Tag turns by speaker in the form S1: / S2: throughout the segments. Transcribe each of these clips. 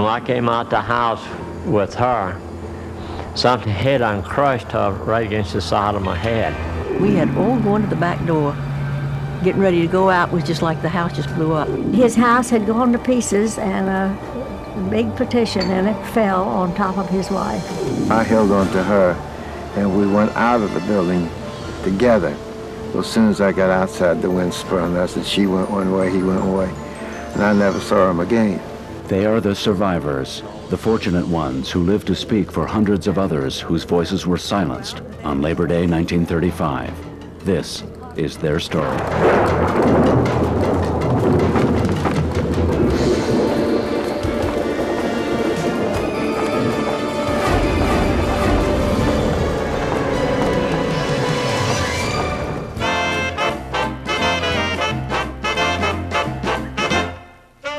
S1: I came out the house with her, something hit and crushed her right against the side of my head.
S2: We had all gone to the back door. Getting ready to go out was just like the house just blew up. His house had gone to pieces, and a big partition in it fell on top of his wife.
S3: I held on to her, and we went out of the building together. As soon as I got outside, the wind sprung. I said, she went one way, he went away, and I never saw him again.
S4: They are the survivors, the fortunate ones who lived to speak for hundreds of others whose voices were silenced on Labor Day 1935. This is their story.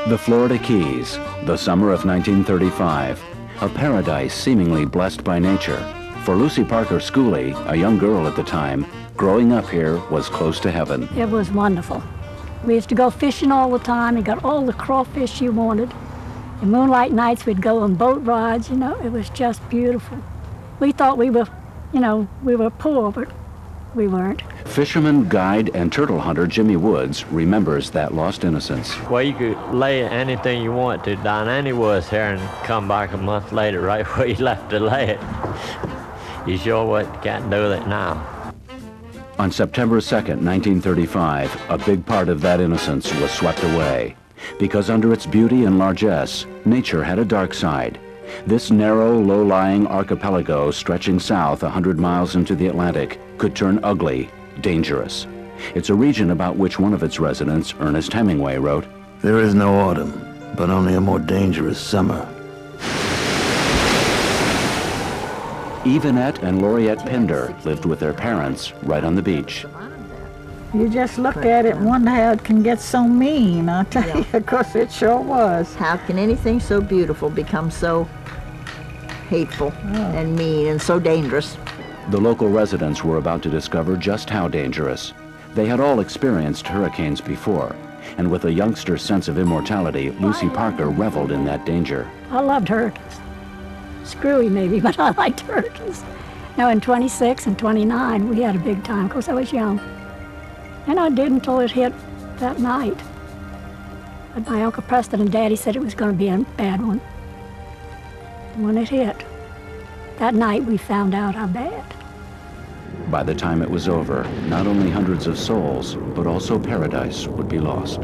S4: The Florida Keys, the summer of 1935, a paradise seemingly blessed by nature. For Lucy Parker Schooley, a young girl at the time, growing up here was close to heaven.
S5: It was wonderful. We used to go fishing all the time and got all the crawfish you wanted. And moonlight nights we'd go on boat rides, you know, it was just beautiful. We thought we were, we were poor, but we weren't.
S4: Fisherman, guide, and turtle hunter Jimmy Woods remembers that lost innocence.
S1: Well, you could lay anything you want to down any woods here and come back a month later right where you left to lay it. You sure can't do that now.
S4: On September 2nd, 1935, a big part of that innocence was swept away. Because under its beauty and largesse, nature had a dark side. This narrow, low-lying archipelago stretching south 100 miles into the Atlantic could turn ugly, dangerous. It's a region about which one of its residents, Ernest Hemingway, wrote,
S3: There is no autumn, but only a more dangerous summer.
S4: Evanette and Lauriette Pinder lived with their parents right on the beach.
S6: You just look at it and wonder how it can get so mean, I'll tell you, because it sure was.
S2: How can anything so beautiful become so hateful and mean and so dangerous?
S4: The local residents were about to discover just how dangerous. They had all experienced hurricanes before, and with a youngster's sense of immortality, Lucy Parker reveled in that danger.
S5: I loved hurricanes. Screwy maybe, but I liked hurricanes. Now in 26 and 29, we had a big time, because I was young. And I did until it hit that night. But my Uncle Preston and Daddy said it was going to be a bad one. And when it hit, that night we found out how bad.
S4: By the time it was over, not only hundreds of souls, but also paradise would be lost.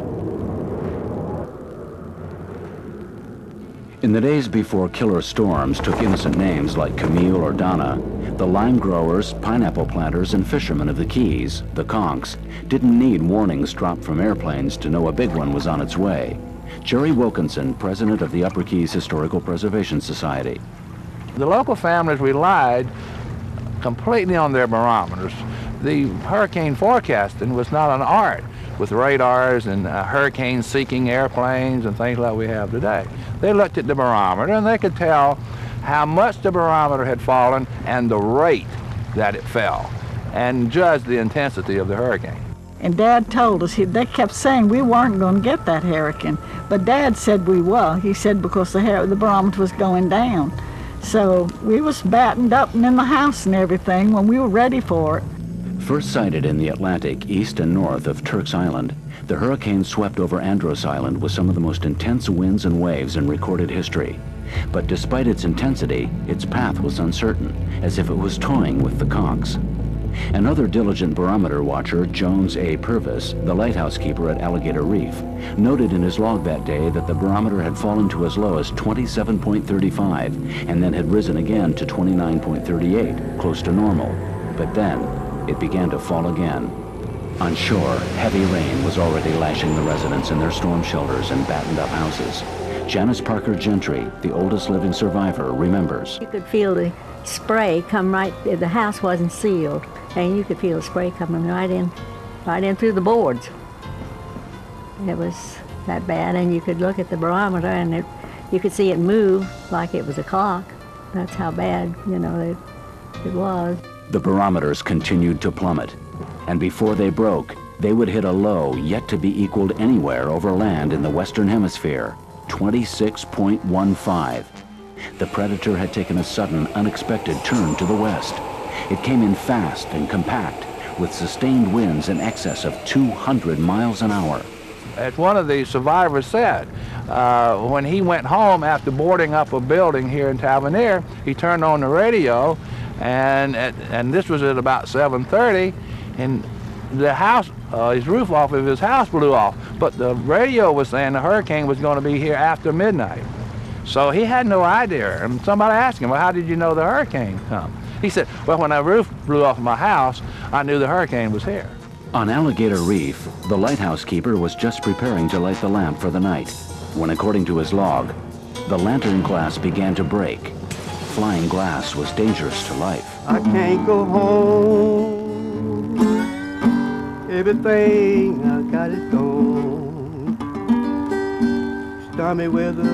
S4: In the days before killer storms took innocent names like Camille or Donna, the lime growers, pineapple planters, and fishermen of the Keys, the conchs, didn't need warnings dropped from airplanes to know a big one was on its way. Jerry Wilkinson, president of the Upper Keys Historical Preservation Society.
S7: The local families relied completely on their barometers. The hurricane forecasting was not an art with radars and hurricane-seeking airplanes and things like we have today. They looked at the barometer and they could tell how much the barometer had fallen and the rate that it fell, and judge the intensity of the hurricane.
S6: And Dad told us, they kept saying we weren't going to get that hurricane, but Dad said we were. He said because the barometer was going down. So we was battened up and in the house and everything when we were ready for it.
S4: First sighted in the Atlantic east and north of Turks Island, the hurricane swept over Andros Island with some of the most intense winds and waves in recorded history. But despite its intensity, its path was uncertain, as if it was toying with the conchs. Another diligent barometer watcher, Jones A. Purvis, the lighthouse keeper at Alligator Reef, noted in his log that day that the barometer had fallen to as low as 27.35 and then had risen again to 29.38, close to normal. But then, it began to fall again. On shore, heavy rain was already lashing the residents in their storm shelters and battened up houses. Janice Parker Gentry, the oldest living survivor, remembers.
S2: You could feel the spray come right, the house wasn't sealed, and you could feel the spray coming right in through the boards. It was that bad, and you could look at the barometer and you could see it move like it was a clock. That's how bad, it was.
S4: The barometers continued to plummet, and before they broke, they would hit a low yet to be equaled anywhere over land in the Western Hemisphere. 26.15. The Predator had taken a sudden, unexpected turn to the west. It came in fast and compact, with sustained winds in excess of 200 miles an hour.
S7: As one of the survivors said, when he went home after boarding up a building here in Tavernier, he turned on the radio, and this was at about 7:30, and the house, his roof off of his house blew off. But the radio was saying the hurricane was going to be here after midnight. So he had no idea. And somebody asked him, well, how did you know the hurricane come? He said, well, when the roof blew off my house, I knew the hurricane was here.
S4: On Alligator Reef, the lighthouse keeper was just preparing to light the lamp for the night, when according to his log, the lantern glass began to break. Flying glass was dangerous to life.
S8: I can't go home. Everything I got is gone. Stormy weather.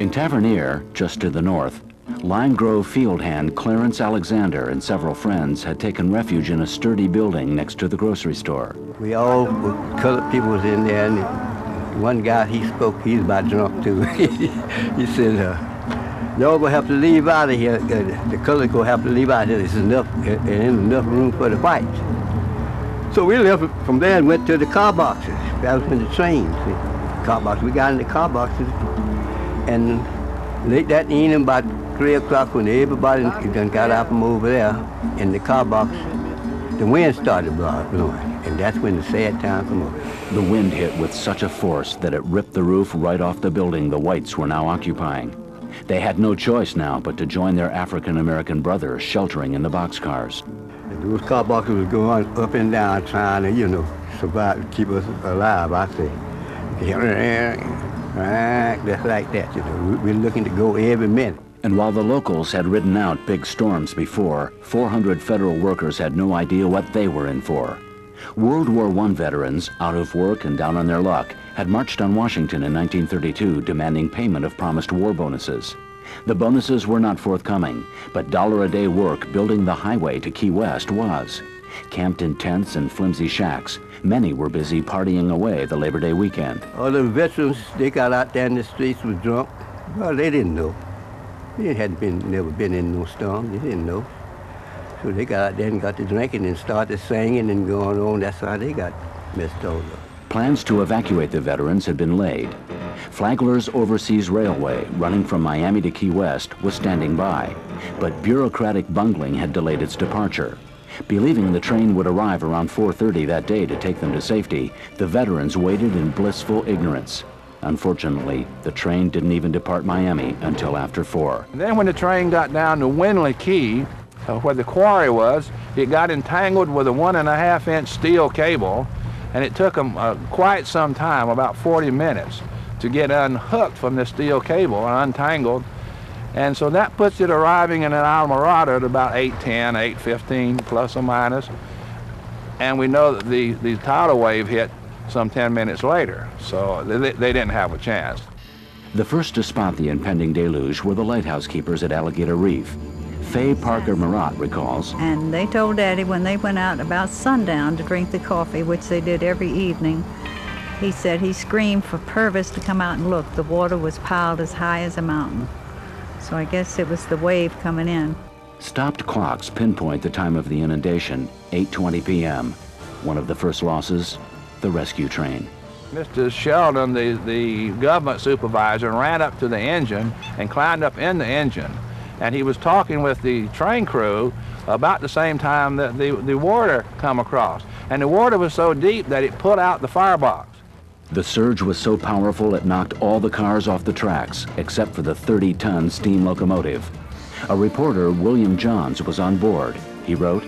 S4: In Tavernier, just to the north, Lime Grove field hand Clarence Alexander and several friends had taken refuge in a sturdy building next to the grocery store.
S8: We all colored people was in there, and one guy, he spoke, he's about drunk too. He said, y'all gonna have to leave out of here. The colors gonna have to leave out of here. There's enough room for the whites. So we left from there and went to the car boxes. That was in the train. Car boxes. We got in the car boxes, and late that evening, about 3 o'clock, when everybody done got out from over there in the car box, the wind started blowing, and that's when the sad time came over.
S4: The wind hit with such a force that it ripped the roof right off the building the whites were now occupying. They had no choice now but to join their African-American brothers sheltering in the boxcars.
S8: And those car boxes was going up and down trying to, survive, keep us alive, I say. Just like that, We're looking to go every minute.
S4: And while the locals had ridden out big storms before, 400 federal workers had no idea what they were in for. World War I veterans, out of work and down on their luck, had marched on Washington in 1932 demanding payment of promised war bonuses. The bonuses were not forthcoming, but $1-a-day work building the highway to Key West was. Camped in tents and flimsy shacks, many were busy partying away the Labor Day weekend.
S8: All the veterans, they got out there in the streets, was drunk. Well, they didn't know. They never been in no storm. They didn't know. So they got out there and got to drinking and started singing and going on. That's how they got messed over.
S4: Plans to evacuate the veterans had been laid. Flagler's Overseas Railway, running from Miami to Key West, was standing by, but bureaucratic bungling had delayed its departure. Believing the train would arrive around 4:30 that day to take them to safety, the veterans waited in blissful ignorance. Unfortunately, the train didn't even depart Miami until after 4.
S7: And then when the train got down to Winley Key, where the quarry was, it got entangled with a 1.5-inch steel cable, and it took them quite some time, about 40 minutes, to get unhooked from the steel cable and untangled. And so that puts it arriving in an Almirada at about 8:10, 8:15, plus or minus. And we know that the tidal wave hit some 10 minutes later, so they didn't have a chance.
S4: The first to spot the impending deluge were the lighthouse keepers at Alligator Reef. Faye Parker Marat recalls.
S9: And they told Daddy when they went out about sundown to drink the coffee, which they did every evening, he said he screamed for Purvis to come out and look. The water was piled as high as a mountain. So I guess it was the wave coming in.
S4: Stopped clocks pinpoint the time of the inundation, 8:20 p.m. One of the first losses, the rescue train.
S7: Mr. Sheldon, the government supervisor, ran up to the engine and climbed up in the engine. And he was talking with the train crew about the same time that the water come across. And the water was so deep that it put out the firebox.
S4: The surge was so powerful it knocked all the cars off the tracks, except for the 30-ton steam locomotive. A reporter, William Johns, was on board. He wrote,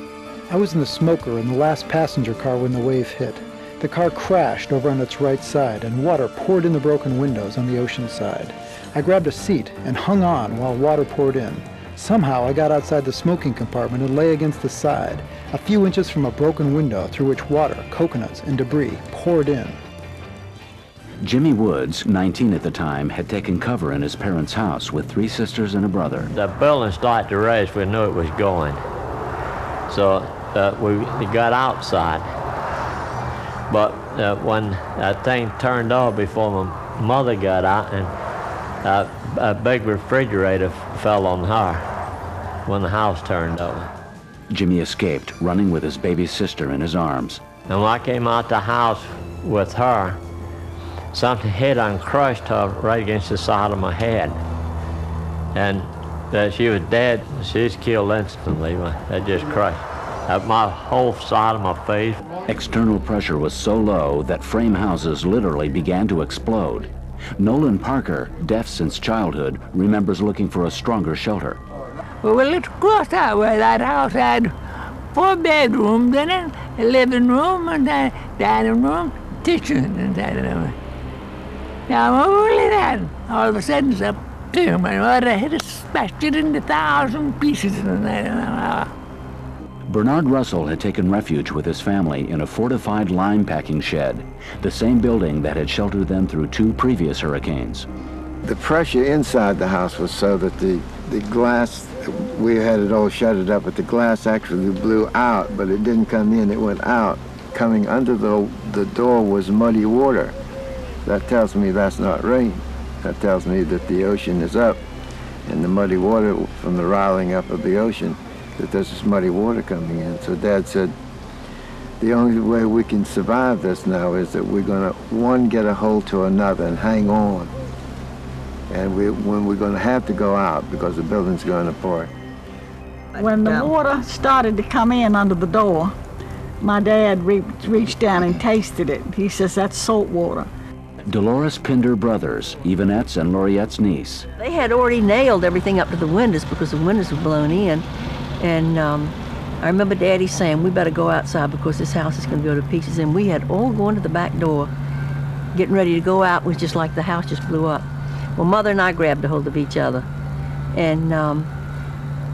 S10: I was in the smoker in the last passenger car when the wave hit. The car crashed over on its right side, and water poured in the broken windows on the ocean side. I grabbed a seat and hung on while water poured in. Somehow I got outside the smoking compartment and lay against the side, a few inches from a broken window through which water, coconuts, and debris poured in.
S4: Jimmy Woods, 19 at the time, had taken cover in his parents' house with 3 sisters and a brother.
S1: The building started to raise. We knew it was going. So we got outside. But when that thing turned off before my mother got out, and a big refrigerator fell on her when the house turned over.
S4: Jimmy escaped, running with his baby sister in his arms.
S1: And when I came out the house with her, something hit and crushed her right against the side of my head. And she was dead. She was killed instantly. That just crushed my whole side of my face.
S4: External pressure was so low that frame houses literally began to explode. Nolan Parker, deaf since childhood, remembers looking for a stronger shelter.
S11: Well, let's cross that way. That house had 4 bedrooms in it, a living room and a dining room, kitchen inside of it. Now, only that, all of a sudden, it's a boom, and what hit it, smashed it into 1,000 pieces.
S4: Bernard Russell had taken refuge with his family in a fortified lime packing shed, the same building that had sheltered them through 2 previous hurricanes.
S3: The pressure inside the house was so that the glass, we had it all shuttered up, but the glass actually blew out, but it didn't come in, it went out. Coming under the door was muddy water. That tells me that's not rain. That tells me that the ocean is up, and the muddy water from the riling up of the ocean, that there's this muddy water coming in. So Dad said, the only way we can survive this now is that we're gonna, one, get a hold to another and hang on. And when we're gonna have to go out because the building's going apart.
S6: When the water started to come in under the door, my dad reached down and tasted it. He says, that's salt water.
S4: Dolores Pinder brothers, Yvonette's and Lauriette's niece.
S2: They had already nailed everything up to the windows because the windows were blown in. And I remember Daddy saying, we better go outside because this house is going to go to pieces. And we had all gone to the back door, getting ready to go out. It was just like the house just blew up. Well, Mother and I grabbed a hold of each other. And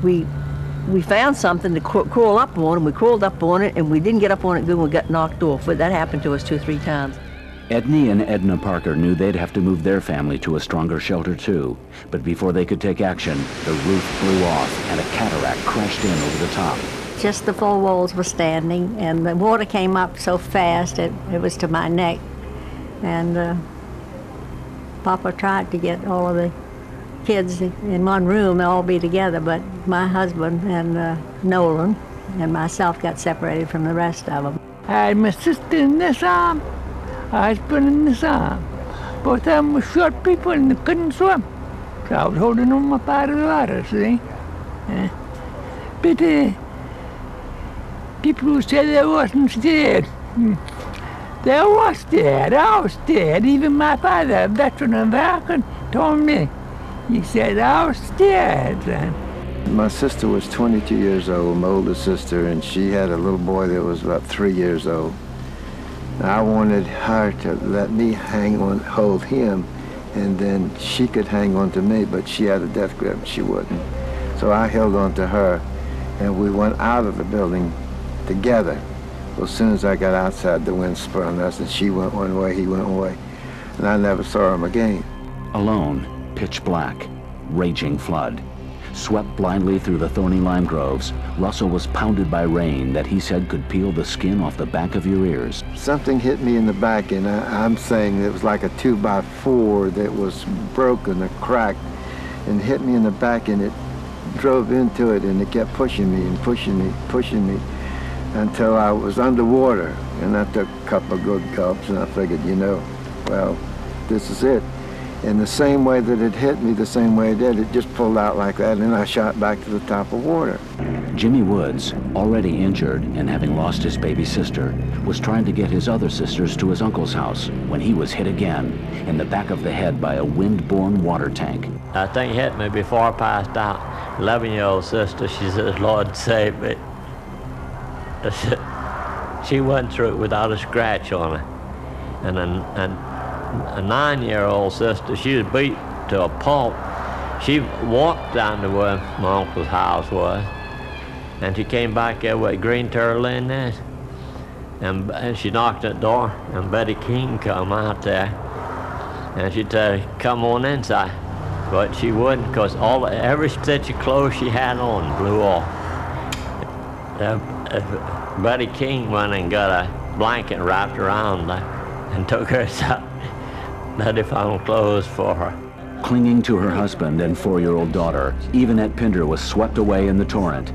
S2: we found something to crawl up on, and we crawled up on it, and we didn't get up on it good, and we got knocked off. But that happened to us 2 or 3 times.
S4: Edney and Edna Parker knew they'd have to move their family to a stronger shelter too. But before they could take action, the roof blew off and a cataract crashed in over the top.
S2: Just the 4 walls were standing, and the water came up so fast it was to my neck. And Papa tried to get all of the kids in one room, they'll all be together, but my husband and Nolan and myself got separated from the rest of them.
S11: I had my sister in this arm, husband in this arm. Both of them were short people and they couldn't swim. So I was holding them up out of the water, see? But people who said they wasn't scared, they was scared. I was scared. Even my father, a veteran of Falcon, told me. He said, I was scared, son.
S3: My sister was 22 years old, my older sister, and she had a little boy that was about 3 years old. I wanted her to let me hold him, and then she could hang on to me, but she had a death grip, and she wouldn't. So I held on to her, and we went out of the building together. Well, as soon as I got outside, the wind sprung us, and she went one way, he went one way, and I never saw him again.
S4: Alone, pitch black, raging flood. Swept blindly through the thorny lime groves, Russell was pounded by rain that he said could peel the skin off the back of your ears.
S3: Something hit me in the back, and I'm saying it was like a 2x4 that was broken, a crack, and hit me in the back, and it drove into it, and it kept pushing me and pushing me, pushing me, until I was underwater. And I took a couple of good gulps, and I figured, you know, well, this is it. And the same way that it hit me, the same way it did, it just pulled out like that, and I shot back to the top of water.
S4: Jimmy Woods, already injured and having lost his baby sister, was trying to get his other sisters to his uncle's house when he was hit again in the back of the head by a wind-borne water tank.
S1: I think it hit me before I passed out. 11-year-old sister, she says, Lord save me. She went through it without a scratch on her. And a 9-year-old sister, she was beat to a pulp. She walked down to where my uncle's house was, and she came back there with a green turtle in there. And she knocked at the door, and Betty King come out there, and she said, come on inside. But she wouldn't, because every stitch of clothes she had on blew off. Betty King went and got a blanket wrapped around her and took her outside. Daddy found clothes for her.
S4: Clinging to her husband and 4-year-old daughter, Evanette Pinder was swept away in the torrent.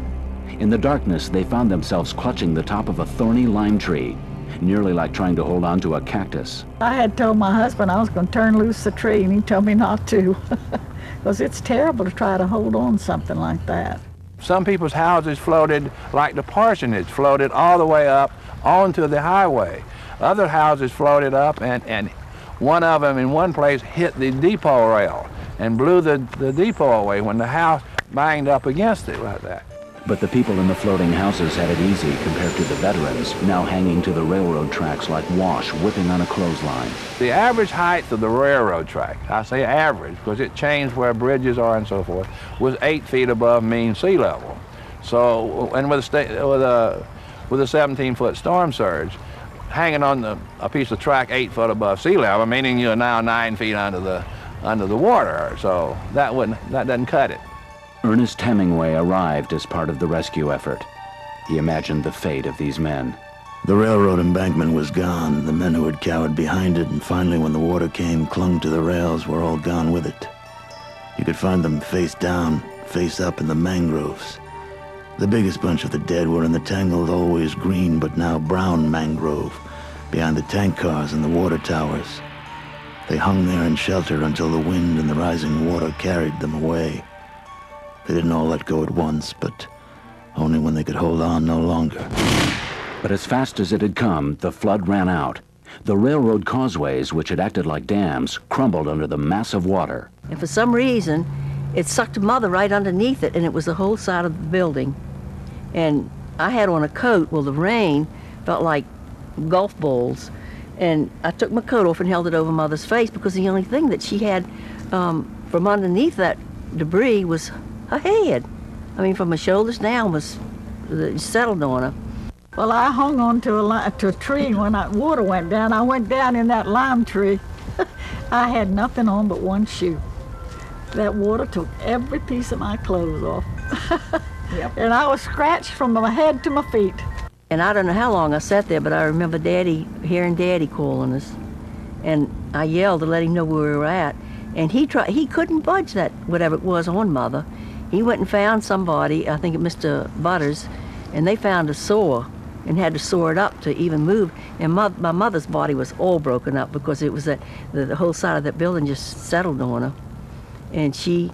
S4: In the darkness, they found themselves clutching the top of a thorny lime tree, nearly like trying to hold on to a cactus.
S6: I had told my husband I was going to turn loose the tree, and he told me not to, because it's terrible to try to hold on to something like that.
S7: Some people's houses floated like the parsonage, floated all the way up onto the highway. Other houses floated up, and one of them in one place hit the depot rail and blew the depot away when the house banged up against it like that.
S4: But the people in the floating houses had it easy compared to the veterans, now hanging to the railroad tracks like wash whipping on a clothesline.
S7: The average height of the railroad track, I say average because it changed where bridges are and so forth, was 8 feet above mean sea level. So, and with a 17-foot storm surge, hanging on a piece of track 8 foot above sea level, meaning you're now 9 feet under the water. So that doesn't cut it.
S4: Ernest Hemingway arrived as part of the rescue effort. He imagined the fate of these men.
S12: The railroad embankment was gone. The men who had cowered behind it, and finally when the water came, clung to the rails, were all gone with it. You could find them face down, face up in the mangroves. The biggest bunch of the dead were in the tangled, always green but now brown mangrove, behind the tank cars and the water towers. They hung there in shelter until the wind and the rising water carried them away. They didn't all let go at once, but only when they could hold on no longer.
S4: But as fast as it had come, the flood ran out. The railroad causeways, which had acted like dams, crumbled under the mass of water.
S2: And for some reason, it sucked Mother right underneath it, and it was the whole side of the building. And I had on a coat. Well, the rain felt like golf balls. And I took my coat off and held it over Mother's face because the only thing that she had from underneath that debris was her head. I mean, from her shoulders down was settled on her.
S6: Well, I hung on to a tree when that water went down. I went down in that lime tree. I had nothing on but one shoe. That water took every piece of my clothes off. Yep. And I was scratched from my head to my feet.
S2: And I don't know how long I sat there, but I remember hearing Daddy calling us. And I yelled to let him know where we were at. And he couldn't budge that, whatever it was, on Mother. He went and found somebody, I think it Mr. Butters, and they found a saw and had to saw it up to even move. And my mother's body was all broken up because it was that the whole side of that building just settled on her. And she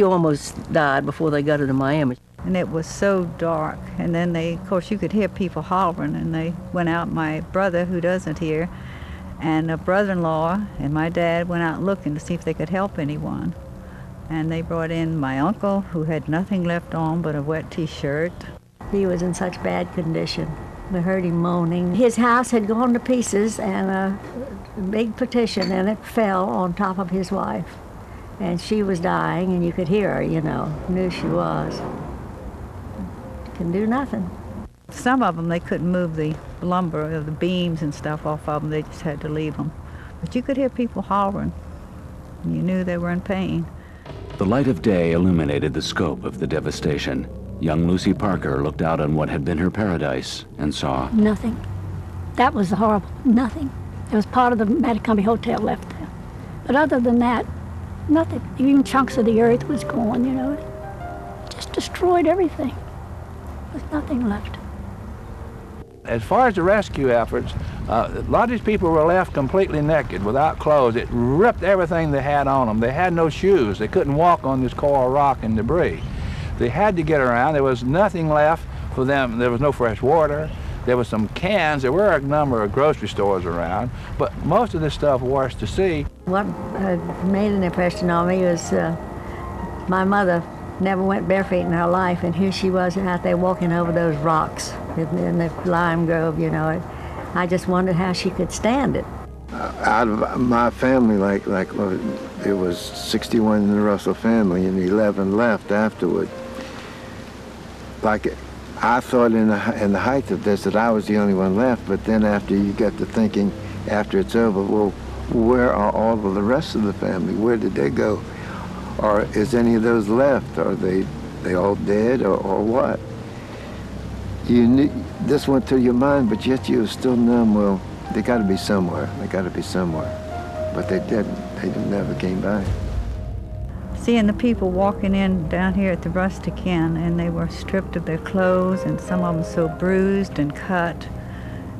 S2: almost died before they got her to Miami.
S9: And it was so dark. And then of course, you could hear people hollering, and they went out, my brother, who doesn't hear, and a brother-in-law and my dad went out looking to see if they could help anyone. And they brought in my uncle, who had nothing left on but a wet T-shirt.
S2: He was in such bad condition. We heard him moaning. His house had gone to pieces, and a big partition, and it fell on top of his wife. And she was dying, and you could hear her, you know, knew she was. Can do nothing.
S9: Some of them, they couldn't move the lumber or the beams and stuff off of them. They just had to leave them. But you could hear people hollering, and you knew they were in pain.
S4: The light of day illuminated the scope of the devastation. Young Lucy Parker looked out on what had been her paradise and saw
S5: nothing. That was horrible. Nothing. There was part of the Matacumby Hotel left there. But other than that, nothing. Even chunks of the earth was gone, you know. It just destroyed everything. There was nothing left.
S7: As far as the rescue efforts, a lot of these people were left completely naked, without clothes. It ripped everything they had on them. They had no shoes. They couldn't walk on this coral rock and debris. They had to get around. There was nothing left for them. There was no fresh water. There was some cans. There were a number of grocery stores around, but most of this stuff washed to sea.
S2: What made an impression on me was my mother never went barefoot in her life, and here she was out there walking over those rocks in the lime grove, you know. I just wondered how she could stand it.
S3: Out of my family, it was 61 in the Russell family and 11 left afterward. I thought in the height of this that I was the only one left, but then after you get to thinking, after it's over, well, where are all of the rest of the family? Where did they go? Or is any of those left? Are they all dead or what? This went through your mind, but yet you were still numb. Well, they got to be somewhere. They got to be somewhere. but they didn't. They never came by.
S9: Seeing the people walking in down here at the Rustic Inn, and they were stripped of their clothes, and some of them so bruised and cut.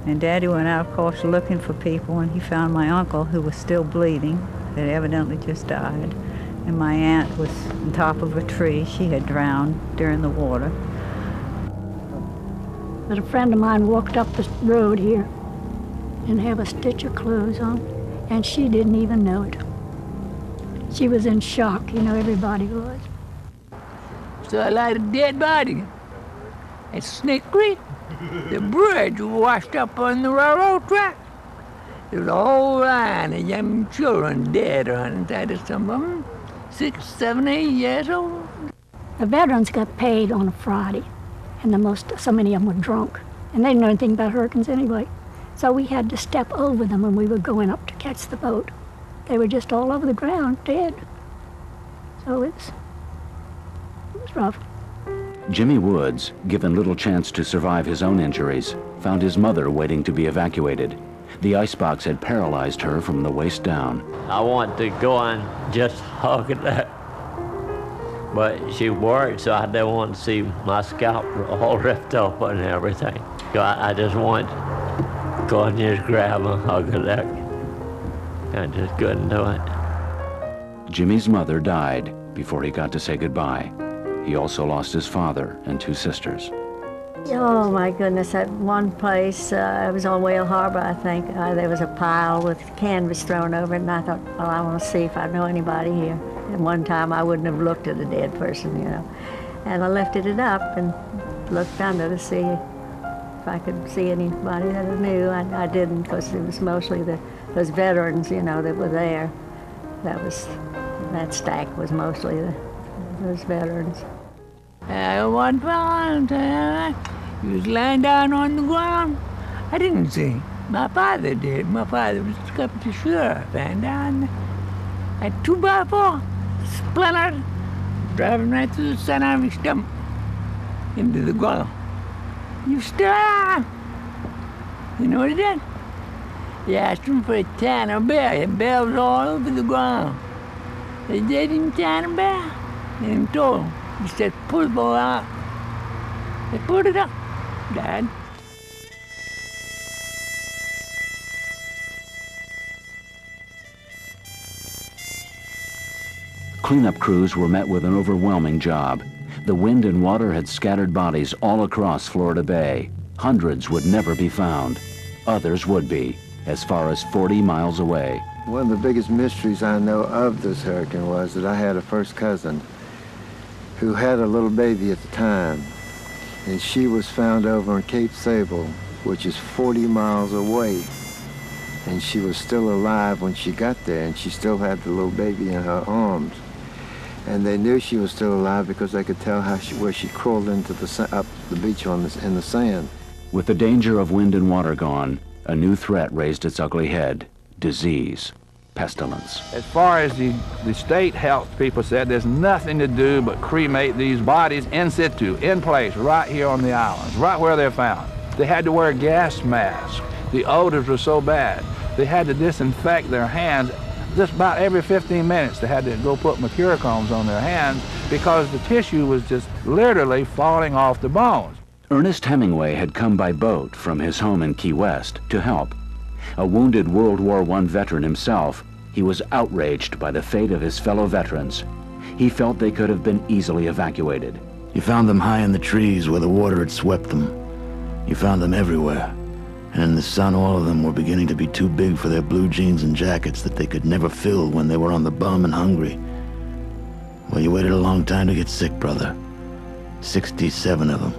S9: And Daddy went out, of course, looking for people, and he found my uncle, who was still bleeding, had evidently just died. And my aunt was on top of a tree. She had drowned during the water.
S5: But a friend of mine walked up the road here and had a stitch of clothes on, and she didn't even know it. She was in shock, you know, everybody was.
S11: So I light a dead body at Snake Creek. The bridge was washed up on the railroad track. There was a whole line of young children dead on the side of some of them, 6, 7, 8 years old.
S5: The veterans got paid on a Friday, and so many of them were drunk, and they didn't know anything about hurricanes anyway. So we had to step over them when we were going up to catch the boat. They were just all over the ground, dead. So it was rough.
S4: Jimmy Woods, given little chance to survive his own injuries, found his mother waiting to be evacuated. The icebox had paralyzed her from the waist down.
S1: I wanted to go and just hug her, but she worked, so I didn't want to see my scalp all ripped up and everything. So I just wanted to go and just grab her, hug her. I just couldn't do it.
S4: Jimmy's mother died before he got to say goodbye. He also lost his father and 2 sisters.
S2: Oh my goodness, at one place, it was on Whale Harbor, I think, there was a pile with canvas thrown over it, and I thought, well, I want to see if I know anybody here. And one time I wouldn't have looked at a dead person, you know. And I lifted it up and looked under to see if I could see anybody that I knew. I didn't, because it was mostly those veterans, you know, that were there. That stack was mostly those veterans.
S11: One time, he was lying down on the ground. I didn't see. My father did. My father was up to sheriff and down at 2x4, splintered, driving right through the center of his stomach into the ground. You still alive? You know what he did? He asked him for a tanner bear. The bear was all over the ground. They gave him tanner bear and he told him. He said, pull the boy out. They put it up, Dad.
S4: Cleanup crews were met with an overwhelming job. The wind and water had scattered bodies all across Florida Bay. Hundreds would never be found. Others would be, as far as 40 miles away.
S3: One of the biggest mysteries I know of this hurricane was that I had a first cousin who had a little baby at the time, and she was found over on Cape Sable, which is 40 miles away, and she was still alive when she got there, and she still had the little baby in her arms. And they knew she was still alive because they could tell where she crawled into up the beach in the sand.
S4: With the danger of wind and water gone, a new threat raised its ugly head: disease. Pestilence.
S7: As far as the state health people said, there's nothing to do but cremate these bodies in situ, in place, right here on the islands, right where they're found. They had to wear gas masks. The odors were so bad. They had to disinfect their hands just about every 15 minutes. They had to go put mercuricombs on their hands because the tissue was just literally falling off the bones.
S4: Ernest Hemingway had come by boat from his home in Key West to help. A wounded World War I veteran himself, he was outraged by the fate of his fellow veterans. He felt they could have been easily evacuated.
S12: You found them high in the trees where the water had swept them. You found them everywhere. And in the sun, all of them were beginning to be too big for their blue jeans and jackets that they could never fill when they were on the bum and hungry. Well, you waited a long time to get sick, brother. 67 of them.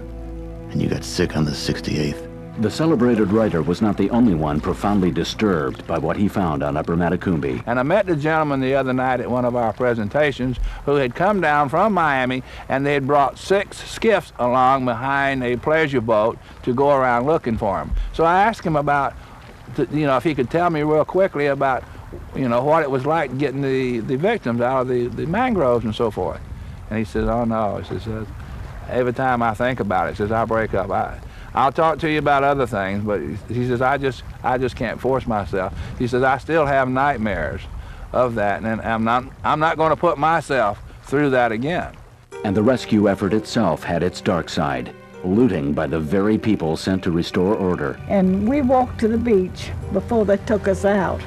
S12: And you got sick on the 68th.
S4: The celebrated writer was not the only one profoundly disturbed by what he found on Upper Matacumbe.
S7: And I met the gentleman the other night at one of our presentations who had come down from Miami, and they had brought 6 skiffs along behind a pleasure boat to go around looking for him. So I asked him about, if he could tell me real quickly about, what it was like getting the victims out of the mangroves and so forth. And he says, oh no, he says, every time I think about it, he says, I break up. I'll talk to you about other things, but he says, I just can't force myself. He says, I still have nightmares of that, and I'm not going to put myself through that again.
S4: And the rescue effort itself had its dark side, looting by the very people sent to restore order.
S6: And we walked to the beach before they took us out.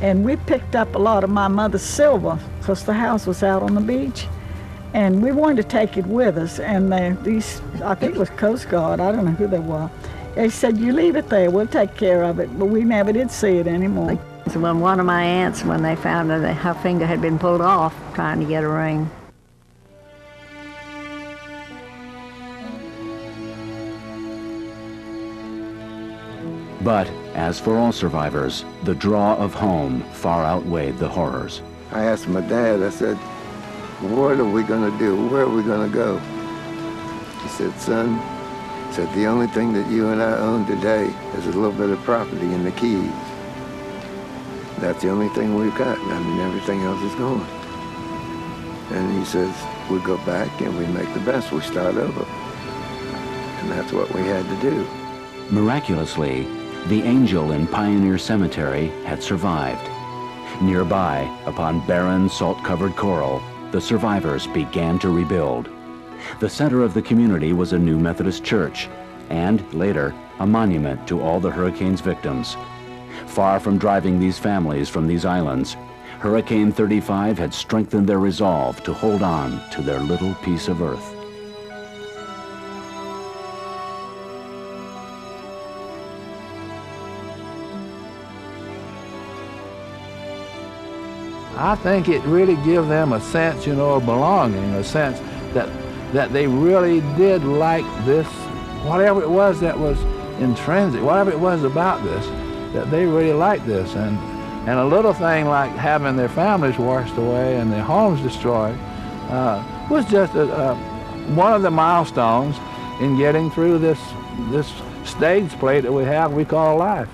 S6: And we picked up a lot of my mother's silver because the house was out on the beach. And we wanted to take it with us. And these, I think it was Coast Guard, I don't know who they were. They said, you leave it there, we'll take care of it. But we never did see it anymore.
S2: So when one of my aunts, when they found that her finger had been pulled off trying to get a ring.
S4: But, as for all survivors, the draw of home far outweighed the horrors.
S3: I asked my dad, I said, what are we going to do? Where are we going to go? He said, son, the only thing that you and I own today is a little bit of property in the Keys. That's the only thing we've got. I mean, everything else is gone. And he says, we go back and we make the best. We start over. And that's what we had to do.
S4: Miraculously, the angel in Pioneer Cemetery had survived. Nearby, upon barren, salt-covered coral, the survivors began to rebuild. The center of the community was a new Methodist church, and later, a monument to all the hurricane's victims. Far from driving these families from these islands, Hurricane 35 had strengthened their resolve to hold on to their little piece of earth.
S7: I think it really gives them a sense, of belonging, a sense that they really did like this, whatever it was that was intrinsic, whatever it was about this, that they really liked this. And a little thing like having their families washed away and their homes destroyed was just one of the milestones in getting through this stage play that we call life.